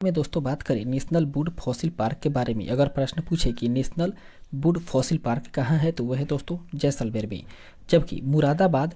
में दोस्तों बात करें नेशनल वुड फॉसिल पार्क के बारे में। अगर प्रश्न पूछे कि नेशनल वुड फॉसिल पार्क कहाँ है तो वह है दोस्तों जैसलमेर में। जबकि मुरादाबाद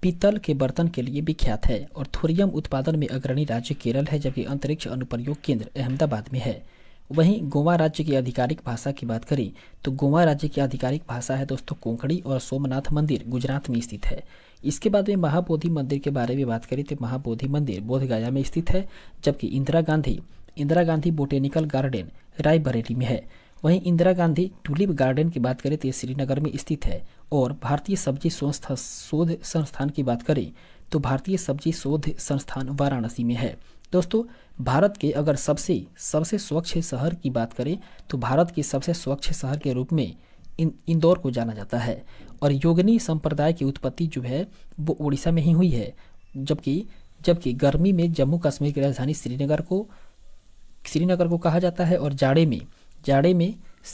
पीतल के बर्तन के लिए विख्यात है और थोरियम उत्पादन में अग्रणी राज्य केरल है, जबकि अंतरिक्ष अनुप्रयोग केंद्र अहमदाबाद में है। वहीं गोवा राज्य की आधिकारिक भाषा की बात करें तो गोवा राज्य की आधिकारिक भाषा है दोस्तों कोंकणी और सोमनाथ मंदिर गुजरात में स्थित है। इसके बाद में महाबोधि मंदिर के बारे में बात करें तो महाबोधि मंदिर बोधगया में स्थित है, जबकि इंदिरा गांधी बोटेनिकल गार्डन रायबरेली में है। वहीं इंदिरा गांधी टूलिप गार्डन की बात करें तो ये श्रीनगर में स्थित है। और भारतीय सब्जी शोध संस्थान की बात करें तो भारतीय सब्जी शोध संस्थान वाराणसी में है। दोस्तों भारत के अगर सबसे सबसे स्वच्छ शहर की बात करें तो भारत के सबसे स्वच्छ शहर के रूप में इंदौर को जाना जाता है। और योगिनी संप्रदाय की उत्पत्ति जो है वो उड़ीसा में ही हुई है, जबकि जबकि गर्मी में जम्मू कश्मीर की राजधानी श्रीनगर को कहा जाता है और जाड़े में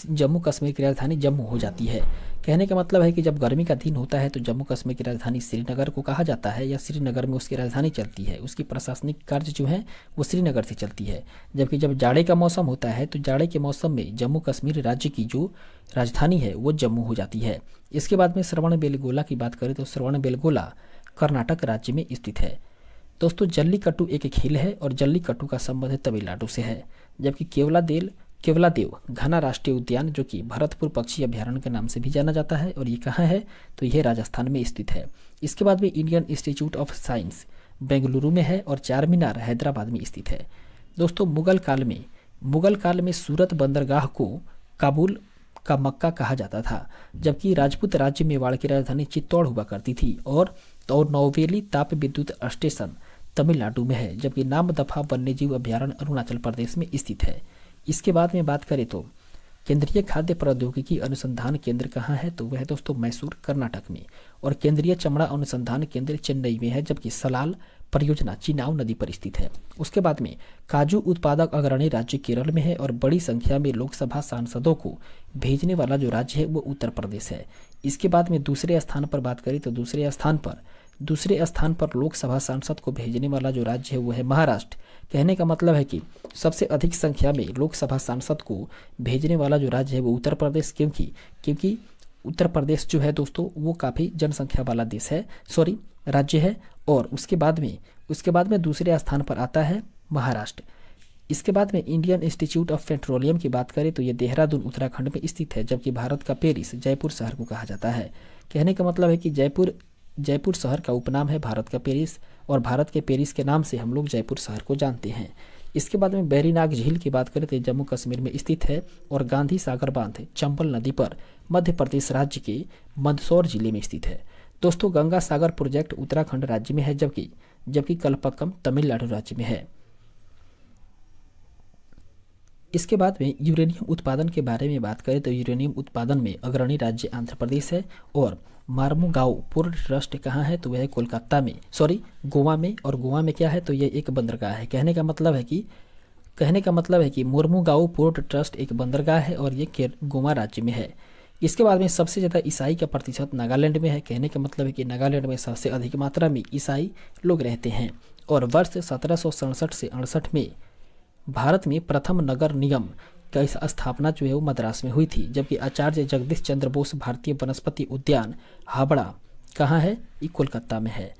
जम्मू कश्मीर की राजधानी जम्मू हो जाती है। कहने का मतलब है कि जब गर्मी का दिन होता है तो जम्मू कश्मीर की राजधानी श्रीनगर को कहा जाता है या श्रीनगर में उसकी राजधानी चलती है, उसकी प्रशासनिक कार्य जो है वो श्रीनगर से चलती है। जबकि जब जाड़े का मौसम होता है तो जाड़े के मौसम में जम्मू कश्मीर राज्य की जो राजधानी है वो जम्मू हो जाती है। इसके बाद में श्रवणबेलगोला की बात करें तो श्रवणबेलगोला कर्नाटक राज्य में स्थित है। दोस्तों जल्लीकट्टू एक खेल है और जल्लीकट्टू का संबंध तमिलनाडु से है। जबकि केवलादेव घना राष्ट्रीय उद्यान जो कि भरतपुर पक्षी अभ्यारण्य के नाम से भी जाना जाता है और ये कहाँ है तो यह राजस्थान में स्थित है। इसके बाद में Indian institute of science Bengaluru में है और चार मीनार हैदराबाद में स्थित है। दोस्तों मुगल काल में सूरत बंदरगाह को काबुल का मक्का कहा जाता था, जबकि राजपूत राज्य मेवाड़ की राजधानी चित्तौड़ हुआ करती थी। और नौवेली ताप विद्युत स्टेशन तमिलनाडु में है, जबकि नामदफा वन्यजीव अभ्यारण्य अरुणाचल प्रदेश में स्थित है। इसके बाद में बात करें तो केंद्रीय खाद्य प्रौद्योगिकी अनुसंधान केंद्र कहाँ है तो वह है दोस्तों मैसूर कर्नाटक में। और केंद्रीय चमड़ा अनुसंधान केंद्र चेन्नई में है, जबकि सलाल परियोजना चिनाव नदी पर स्थित है। उसके बाद में काजू उत्पादक अग्रणी राज्य केरल में है और बड़ी संख्या में लोकसभा सांसदों को भेजने वाला जो राज्य है वो उत्तर प्रदेश है। इसके बाद में दूसरे स्थान पर बात करें तो दूसरे स्थान पर लोकसभा सांसद को भेजने वाला जो राज्य है वो है महाराष्ट्र। कहने का मतलब है कि सबसे अधिक संख्या में लोकसभा सांसद को भेजने वाला जो राज्य है वो उत्तर प्रदेश, क्योंकि उत्तर प्रदेश जो है दोस्तों वो काफ़ी जनसंख्या वाला राज्य है। और उसके बाद में दूसरे स्थान पर आता है महाराष्ट्र। इसके बाद में इंडियन इंस्टीट्यूट ऑफ पेट्रोलियम की बात करें तो ये देहरादून उत्तराखंड में स्थित है, जबकि भारत का पेरिस जयपुर शहर को कहा जाता है। कहने का मतलब है कि जयपुर शहर का उपनाम है भारत का पेरिस और भारत के पेरिस के नाम से हम लोग जयपुर शहर को जानते हैं। इसके बाद में बैरीनाग झील की बात करें तो जम्मू कश्मीर में स्थित है और गांधी सागर बांध चंबल नदी पर मध्य प्रदेश राज्य के मंदसौर जिले में स्थित है। दोस्तों गंगा सागर प्रोजेक्ट उत्तराखंड राज्य में है, जबकि कलपक्कम तमिलनाडु राज्य में है। इसके बाद में यूरेनियम उत्पादन के बारे में बात करें तो यूरेनियम उत्पादन में अग्रणी राज्य आंध्र प्रदेश है। और मार्मुगाओ पोर्ट ट्रस्ट कहाँ है तो वह गोवा में। और गोवा में क्या है तो यह एक बंदरगाह है। कहने का मतलब है कि मोर्मुगाओ पोर्ट ट्रस्ट एक बंदरगाह है और ये गोवा राज्य में है। इसके बाद में सबसे ज़्यादा ईसाई का प्रतिशत नागालैंड में है। कहने का मतलब है कि नागालैंड में सबसे अधिक मात्रा में ईसाई लोग रहते हैं। और वर्ष 1767 से 68 में भारत में प्रथम नगर निगम की स्थापना जो है वो मद्रास में हुई थी, जबकि आचार्य जगदीश चंद्र बोस भारतीय वनस्पति उद्यान हावड़ा कहाँ है ये कोलकाता में है।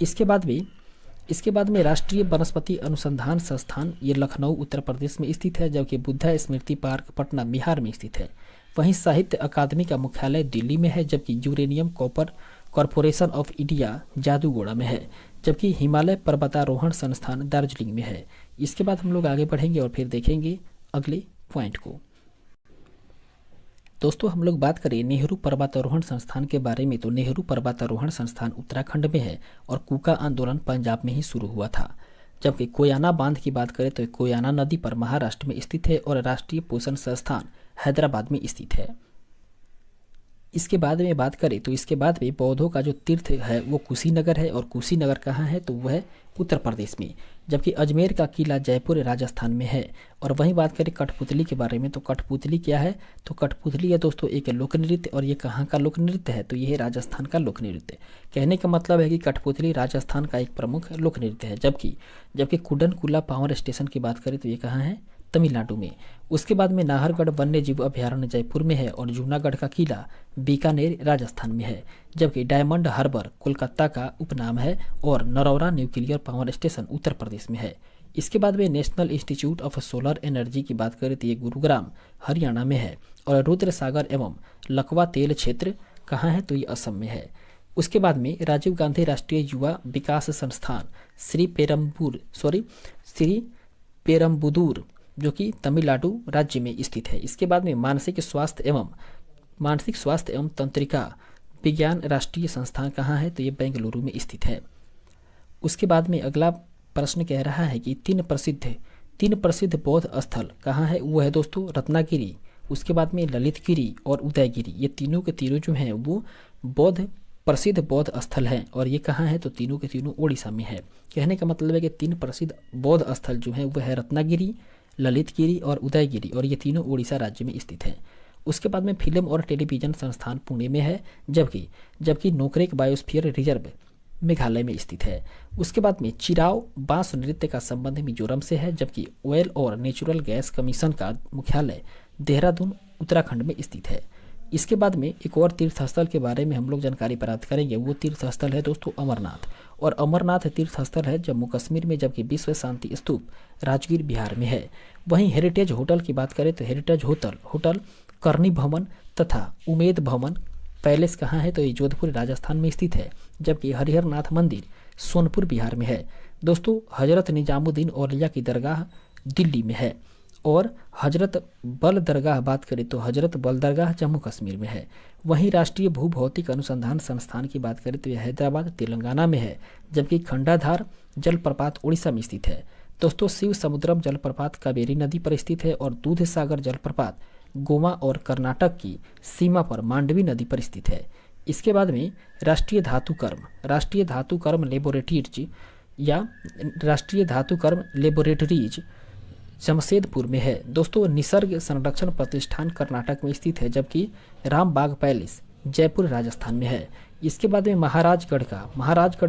इसके बाद में राष्ट्रीय वनस्पति अनुसंधान संस्थान ये लखनऊ उत्तर प्रदेश में स्थित है, जबकि बुद्धा स्मृति पार्क पटना बिहार में स्थित है। वहीं साहित्य अकादमी का मुख्यालय दिल्ली में है, जबकि uranium copper corporation of India Jaduguda में है, जबकि हिमालय पर्वतारोहण संस्थान दार्जिलिंग में है। इसके बाद हम लोग आगे बढ़ेंगे और फिर देखेंगे अगले पॉइंट को। दोस्तों हम लोग बात करें नेहरू पर्वतारोहण संस्थान के बारे में तो नेहरू पर्वतारोहण संस्थान उत्तराखंड में है और कूका आंदोलन पंजाब में ही शुरू हुआ था। जबकि कोयाना बांध की बात करें तो कोयाना नदी पर महाराष्ट्र में स्थित है और राष्ट्रीय पोषण संस्थान हैदराबाद में स्थित है। इसके बाद में बात करें तो इसके बाद में बौद्धों का जो तीर्थ है वो कुशीनगर है, और कुशीनगर कहाँ है तो वह उत्तर प्रदेश में, जबकि अजमेर का किला जयपुर राजस्थान में है। और वहीं बात करें कठपुतली के बारे में, तो कठपुतली क्या है, तो कठपुतली है दोस्तों एक लोक नृत्य, और ये कहाँ का लोक नृत्य है, तो ये है राजस्थान का लोक नृत्य। कहने का मतलब है कि कठपुतली राजस्थान का एक प्रमुख लोक नृत्य है। जबकि जबकि कुडनकुला पावर स्टेशन की बात करें तो ये कहाँ है, तमिलनाडु में। उसके बाद में नाहरगढ़ वन्य जीव अभयारण्य जयपुर में है, और जूनागढ़ का किला बीकानेर राजस्थान में है। जबकि डायमंड हार्बर कोलकाता का उपनाम है, और Narora nuclear power station Uttar Pradesh में है। इसके बाद में national institute of solar energy की बात करें तो ये गुरुग्राम हरियाणा में है, और रुद्र सागर एवं लकवा तेल क्षेत्र कहाँ है तो ये असम में है। उसके बाद में राजीव गांधी राष्ट्रीय युवा विकास संस्थान श्री पेरम्बुदूर जो कि तमिलनाडु राज्य में स्थित है। इसके बाद में मानसिक स्वास्थ्य एवं तंत्रिका विज्ञान राष्ट्रीय संस्थान कहाँ है तो ये बेंगलुरु में स्थित है। उसके बाद में अगला प्रश्न कह रहा है कि तीन प्रसिद्ध बौद्ध स्थल कहाँ है, वो है दोस्तों रत्नागिरी, उसके बाद में ललितगिरी और उदयगिरी। ये तीनों के तीनों जो हैं वो प्रसिद्ध बौद्ध स्थल हैं, और ये कहाँ है तो तीनों के तीनों ओडिशा में है। कहने का मतलब है कि तीन प्रसिद्ध बौद्ध स्थल जो हैं वो है रत्नागिरी, ललितगिरी और उदयगिरी, और ये तीनों उड़ीसा राज्य में स्थित हैं। उसके बाद में फिल्म और टेलीविजन संस्थान पुणे में है, जबकि नोकरेक बायोस्फीयर रिजर्व मेघालय में स्थित है। उसके बाद में चिराव बांस नृत्य का संबंध मिजोरम से है, जबकि ऑयल और नेचुरल गैस कमीशन का मुख्यालय देहरादून उत्तराखंड में स्थित है। इसके बाद में एक और तीर्थ स्थल के बारे में हम लोग जानकारी प्राप्त करेंगे, वो तीर्थ स्थल है दोस्तों अमरनाथ, और अमरनाथ तीर्थ स्थल है जम्मू कश्मीर में, जबकि विश्व शांति स्तूप राजगीर बिहार में है। वहीं हेरिटेज होटल की बात करें तो हेरिटेज होटल करनी भवन तथा उमेद भवन पैलेस कहाँ है तो ये जोधपुर राजस्थान में स्थित है। जबकि हरिहर नाथ मंदिर सोनपुर बिहार में है। दोस्तों हजरत निजामुद्दीन औलिया की दरगाह दिल्ली में है, और हजरत बल दरगाह बात करें तो हजरत बल दरगाह जम्मू कश्मीर में है। वहीं राष्ट्रीय भूभौतिक अनुसंधान संस्थान की बात करें तो यह हैदराबाद तेलंगाना में है, जबकि खंडाधार जलप्रपात उड़ीसा में स्थित है। दोस्तों शिव समुद्रम जलप्रपात कावेरी नदी पर स्थित है, और दूध सागर जलप्रपात गोवा और कर्नाटक की सीमा पर मांडवी नदी पर स्थित है। इसके बाद में राष्ट्रीय धातुकर्म लेबोरेटरीज जमशेदपुर में है। दोस्तों निसर्ग संरक्षण प्रतिष्ठान कर्नाटक में स्थित है, जबकि रामबाग पैलेस जयपुर राजस्थान में है। इसके बाद में महाराजगढ़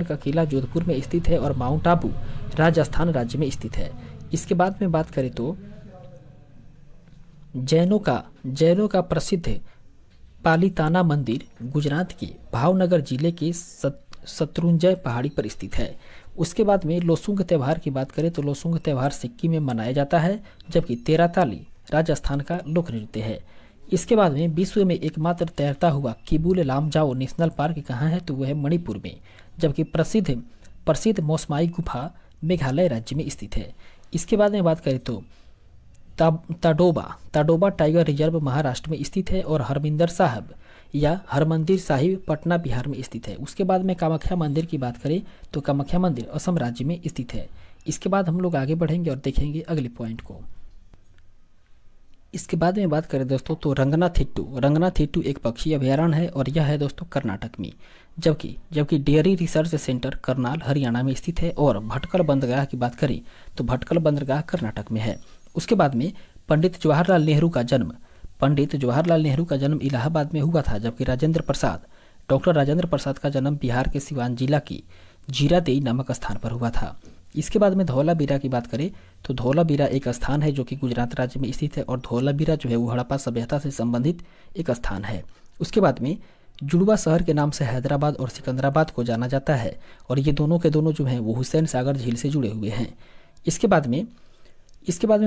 का किला जोधपुर में स्थित है, और माउंट आबू राजस्थान राज्य में स्थित है। इसके बाद में बात करें तो जैनों का प्रसिद्ध पालिताना मंदिर गुजरात के भावनगर जिले के शत्रुंजय पहाड़ी पर स्थित है। उसके बाद में लोसुंग त्यौहार की बात करें तो लोसुंग त्यौहार सिक्किम में मनाया जाता है, जबकि तेराताली राजस्थान का लोक नृत्य है। इसके बाद में विश्व में एकमात्र तैरता हुआ किबुल लामजाओ नेशनल पार्क कहाँ है तो वह है मणिपुर में, जबकि प्रसिद्ध मौसमाई गुफा मेघालय राज्य में स्थित है। इसके बाद में बात करें तो ताडोबा टाइगर रिजर्व महाराष्ट्र में स्थित है, और हरमंदिर साहिब पटना बिहार में स्थित है। उसके बाद में कामाख्या मंदिर की बात करें तो कामाख्या मंदिर असम राज्य में स्थित है। इसके बाद हम लोग आगे बढ़ेंगे और देखेंगे अगले पॉइंट को। इसके बाद में बात करें दोस्तों तो रंगनाथिट्टू एक पक्षी अभयारण्य है, और यह है दोस्तों कर्नाटक में, जबकि dairy research centre Karnal Haryana में स्थित है। और भटकल बंदरगाह की बात करें तो भटकल बंदरगाह कर्नाटक में है। उसके बाद में पंडित जवाहरलाल नेहरू का जन्म इलाहाबाद में हुआ था, जबकि डॉक्टर राजेंद्र प्रसाद का जन्म बिहार के सिवान जिला की जीरादेई नामक स्थान पर हुआ था। इसके बाद में धौलावीरा की बात करें तो धौलावीरा एक स्थान है जो कि गुजरात राज्य में स्थित है, और धौलावीरा जो है वो हड़प्पा सभ्यता से संबंधित एक स्थान है। उसके बाद में जुड़वा शहर के नाम से हैदराबाद और सिकंदराबाद को जाना जाता है, और ये दोनों के दोनों जो हैं वो हुसैन सागर झील से जुड़े हुए हैं। इसके बाद में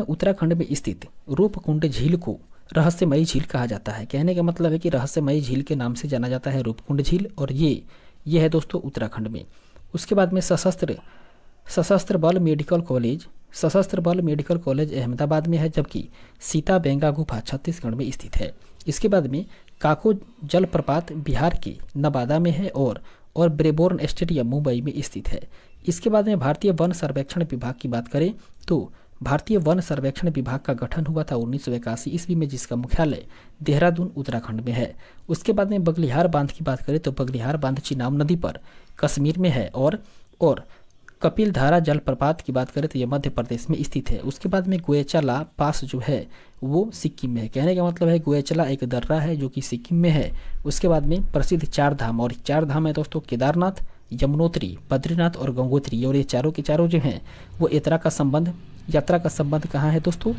उत्तराखंड में स्थित रूपकुंड झील को रहस्यमयी झील कहा जाता है। कहने का मतलब है कि रहस्यमयी झील के नाम से जाना जाता है रूपकुंड झील, और ये है दोस्तों उत्तराखंड में। उसके बाद में सशस्त्र बल मेडिकल कॉलेज अहमदाबाद में है, जबकि सीता बेंगा गुफा छत्तीसगढ़ में स्थित है। इसके बाद में काको जलप्रपात बिहार के नवादा में है, और ब्रेबोर्न स्टेडियम मुंबई में स्थित है। इसके बाद में भारतीय वन सर्वेक्षण विभाग की बात करें तो भारतीय वन सर्वेक्षण विभाग का गठन हुआ था 1981 ईस्वी में, जिसका मुख्यालय देहरादून उत्तराखंड में है। उसके बाद में बगलिहार बांध की बात करें तो बगलिहार बांध चिनाब नदी पर कश्मीर में है, और कपिल धारा जलप्रपात की बात करें तो यह मध्य प्रदेश में स्थित है। उसके बाद में गोएचला पास जो है वो सिक्किम में है। कहने का मतलब है गोएचला एक दर्रा है जो कि सिक्किम में है। उसके बाद में प्रसिद्ध चार धाम, और चार धाम है दोस्तों केदारनाथ, यमुनोत्री, बद्रीनाथ और गंगोत्री, और ये चारों के चारों जो हैं वो यात्रा का संबंध कहाँ है दोस्तों?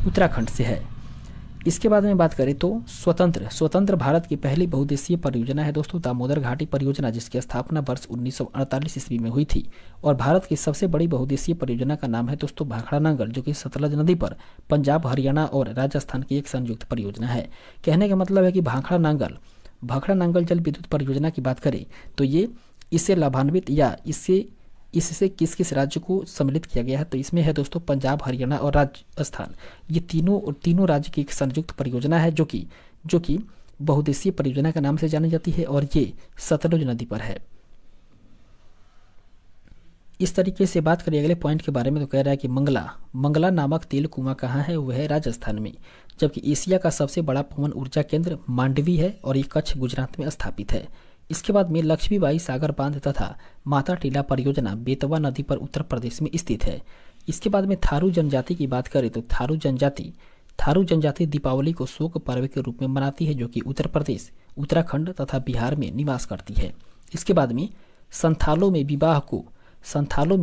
उत्तराखंड से है। इसके बाद में बात करें तो स्वतंत्र भारत की पहली बहुउद्देशीय परियोजना है दोस्तों दामोदर घाटी परियोजना, जिसकी स्थापना वर्ष 1948 ईस्वी में हुई थी। और भारत की सबसे बड़ी बहुउद्देशीय परियोजना का नाम है दोस्तों भाखड़ा नांगल, जो कि सतलज नदी पर पंजाब, हरियाणा और राजस्थान की एक संयुक्त परियोजना है। कहने का मतलब है कि भाखड़ा नांगल जल विद्युत परियोजना की बात करें तो ये इससे लाभान्वित या इससे किस किस राज्य को सम्मिलित किया गया है, तो इसमें है दोस्तों पंजाब, हरियाणा और राजस्थान। ये तीनों राज्य की एक संयुक्त परियोजना है जो कि बहुउद्देशीय परियोजना के नाम से जानी जाती है, और ये सतलुज नदी पर है। इस तरीके से बात करें अगले पॉइंट के बारे में तो कह रहा है कि मंगला नामक तेल कुआं कहाँ है? वह है राजस्थान में। जबकि एशिया का सबसे बड़ा पवन ऊर्जा केंद्र मांडवी है और ये कच्छ गुजरात में स्थापित है। इसके बाद में लक्ष्मीबाई सागर बांध तथा माता टीला परियोजना बेतवा नदी पर उत्तर प्रदेश में स्थित है। इसके बाद में थारू जनजाति की बात करें तो थारू जनजाति दीपावली को शोक पर्व के रूप में मनाती है, जो कि उत्तर प्रदेश, उत्तराखंड तथा बिहार में निवास करती है। इसके बाद में संथालों में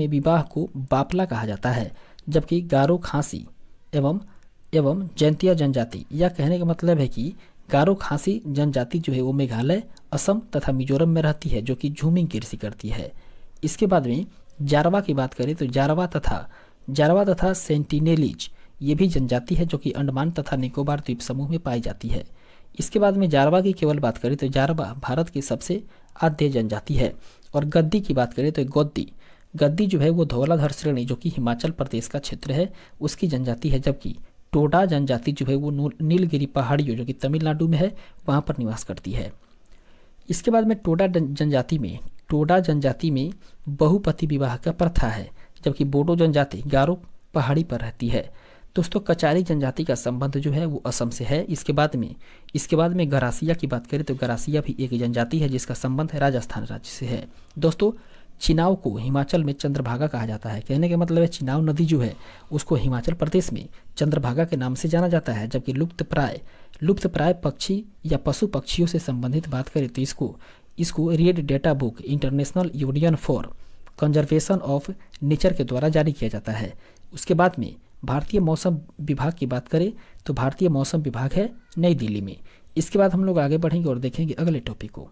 विवाह को बापला कहा जाता है। जबकि गारो खासी एवं जैंतिया जनजाति, यह कहने का मतलब है कि गारो खासी जनजाति जो है वो मेघालय, असम तथा मिजोरम में रहती है, जो कि झूमिंग कृषि करती है। इसके बाद में जारवा की बात करें तो जारवा तथा सेंटिनेलीज ये भी जनजाति है जो कि अंडमान तथा निकोबार द्वीप समूह में पाई जाती है। इसके बाद में जारवा की केवल बात करें तो जारवा भारत की सबसे आद्य जनजाति है। और गद्दी की बात करें तो गद्दी जो है वो धौलाधर श्रेणी जो कि हिमाचल प्रदेश का क्षेत्र है उसकी जनजाति है। जबकि टोडा जनजाति जो है वो नीलगिरी पहाड़ियों जो कि तमिलनाडु में है वहाँ पर निवास करती है। इसके बाद में टोडा जनजाति में बहुपति विवाह का प्रथा है। जबकि बोडो जनजाति गारो पहाड़ी पर रहती है। दोस्तों कचारी जनजाति का संबंध जो है वो असम से है। इसके बाद में गरासिया की बात करें तो गरासिया भी एक जनजाति है जिसका संबंध राजस्थान राज्य से है। दोस्तों चिनाव को हिमाचल में चंद्रभागा कहा जाता है। कहने का मतलब है चिनाव नदी जो है उसको हिमाचल प्रदेश में चंद्रभागा के नाम से जाना जाता है। जबकि लुप्तप्राय पक्षी या पशु पक्षियों से संबंधित बात करें तो इसको red data book international union for conservation of nature के द्वारा जारी किया जाता है। उसके बाद में भारतीय मौसम विभाग की बात करें तो भारतीय मौसम विभाग है नई दिल्ली में। इसके बाद हम लोग आगे बढ़ेंगे और देखेंगे अगले टॉपिक को।